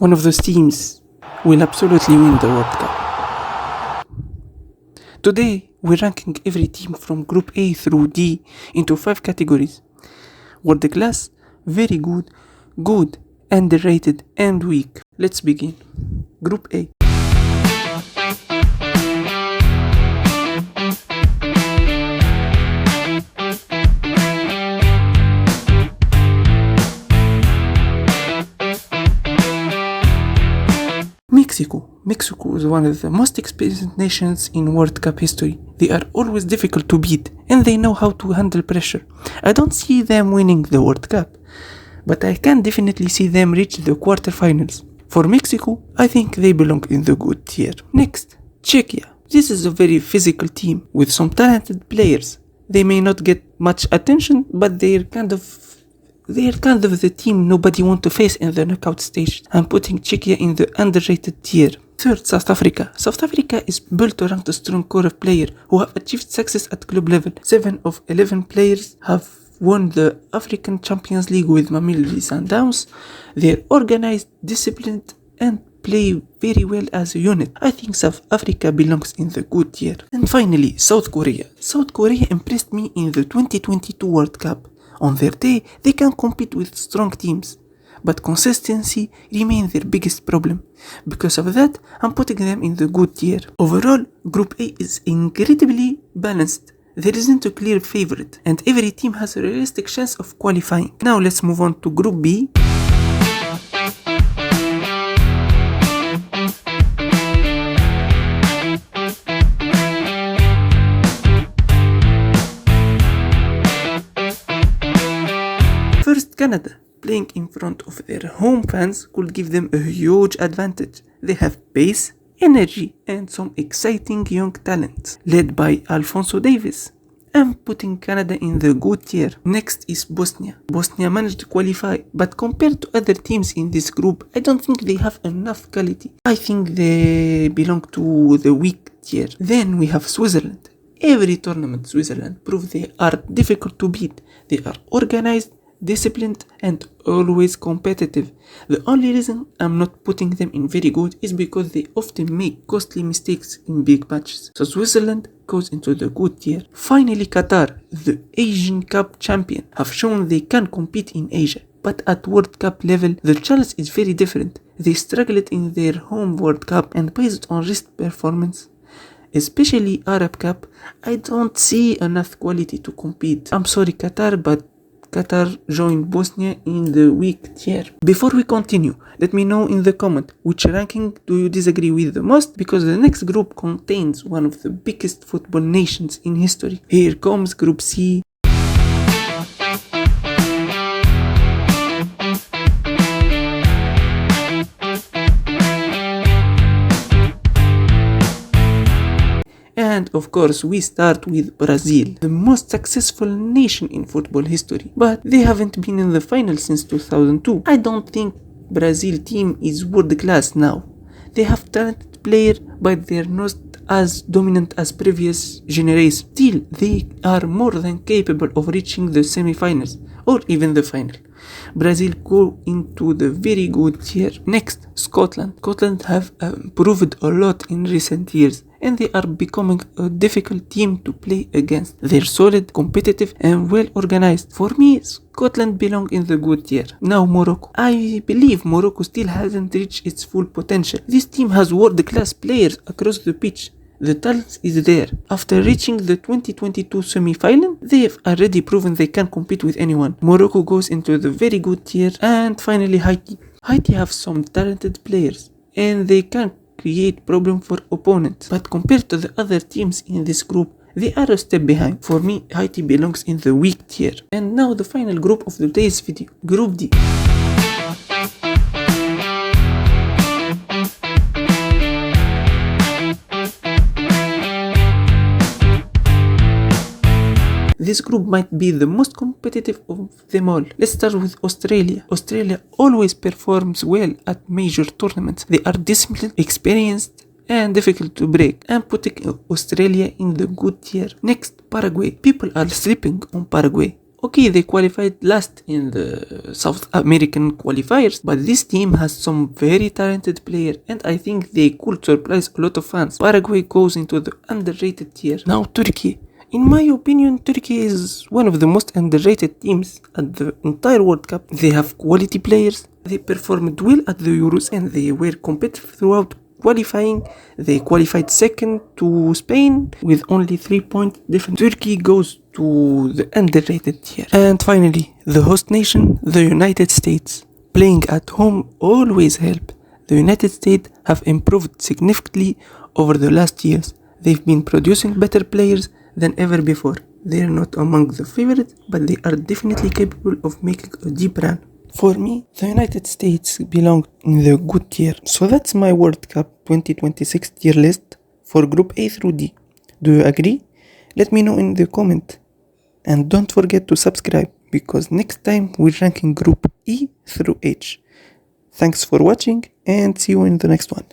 one of those teams will absolutely win the World Cup. Today, we're ranking every team from Group A through D into 5 categories. World class, very good, good, underrated, and weak. Let's begin. Group A. Mexico is one of the most experienced nations in World Cup history. They are always difficult to beat and they know how to handle pressure. I don't see them winning the World Cup, but I can definitely see them reach the quarterfinals. For Mexico, I think they belong in the good tier. Next, Czechia. This is a very physical team with some talented players. They may not get much attention, but they're kind of the team nobody wants to face in the knockout stage. I'm putting Czechia in the underrated tier. Third, South Africa. South Africa is built around a strong core of players who have achieved success at club level. 7 of 11 players have won the African Champions League with Mamelodi Sundowns. They're organized, disciplined, and play very well as a unit. I think South Africa belongs in the good tier. And finally, South Korea. South Korea impressed me in the 2022 World Cup. On their day, they can compete with strong teams, but consistency remains their biggest problem. Because of that, I'm putting them in the good tier. Overall, Group A is incredibly balanced. There isn't a clear favorite, and every team has a realistic chance of qualifying. Now let's move on to Group B. First, Canada. Playing in front of their home fans could give them a huge advantage. They have pace, energy, and some exciting young talent, led by Alphonso Davies. I'm putting Canada in the good tier. Next is Bosnia. Bosnia managed to qualify, but compared to other teams in this group, I don't think they have enough quality. I think they belong to the weak tier. Then we have Switzerland. Every tournament Switzerland proves they are difficult to beat. They are organized, disciplined, and always competitive. The only reason I'm not putting them in very good is because they often make costly mistakes in big matches. So Switzerland goes into the good tier. Finally, Qatar, the Asian Cup champion, have shown they can compete in Asia. But at World Cup level, the challenge is very different. They struggled in their home World Cup, and based on recent performance, especially Arab Cup, I don't see enough quality to compete. I'm sorry Qatar, but Qatar joined Bosnia in the weak tier. Before we continue, let me know in the comment which ranking do you disagree with the most, because the next group contains one of the biggest football nations in history. Here comes Group C. And of course, we start with Brazil, the most successful nation in football history. But they haven't been in the final since 2002. I don't think Brazil team is world class now. They have talented players, but they're not as dominant as previous generations. Still, they are more than capable of reaching the semi-finals or even the final. Brazil go into the very good tier. Next, Scotland. Scotland have improved a lot in recent years, and they are becoming a difficult team to play against. They're solid, competitive, and well organized. For me, Scotland belong in the good tier. Now Morocco. I believe Morocco still hasn't reached its full potential. This team has world-class players across the pitch. The talent is there. After reaching the 2022 semi-final, they have already proven they can compete with anyone. Morocco goes into the very good tier. And finally, Haiti. Haiti have some talented players, and they can create problem for opponents. But compared to the other teams in this group, they are a step behind. For me, Haiti belongs in the weak tier. And now the final group of today's video, Group D. This group might be the most competitive of them all. Let's start with Australia. Australia always performs well at major tournaments. They are disciplined, experienced, and difficult to break. I'm putting Australia in the good tier. Next, Paraguay. People are sleeping on Paraguay. Okay, they qualified last in the South American qualifiers, but this team has some very talented players and I think they could surprise a lot of fans. Paraguay goes into the underrated tier. Now Turkey. In my opinion, Turkey is one of the most underrated teams at the entire World Cup. They have quality players, they performed well at the Euros and they were competitive throughout qualifying. They qualified second to Spain with only 3 points difference. Turkey goes to the underrated tier. And finally, the host nation, the United States. Playing at home always help. The United States have improved significantly over the last years. They've been producing better players than ever before. They are not among the favorites, but they are definitely capable of making a deep run. For me, the United States belong in the good tier. So that's my World Cup 2026 tier list for Group A through D. Do you agree? Let me know in the comment. And don't forget to subscribe because next time we're ranking Group E through H. Thanks for watching and see you in the next one.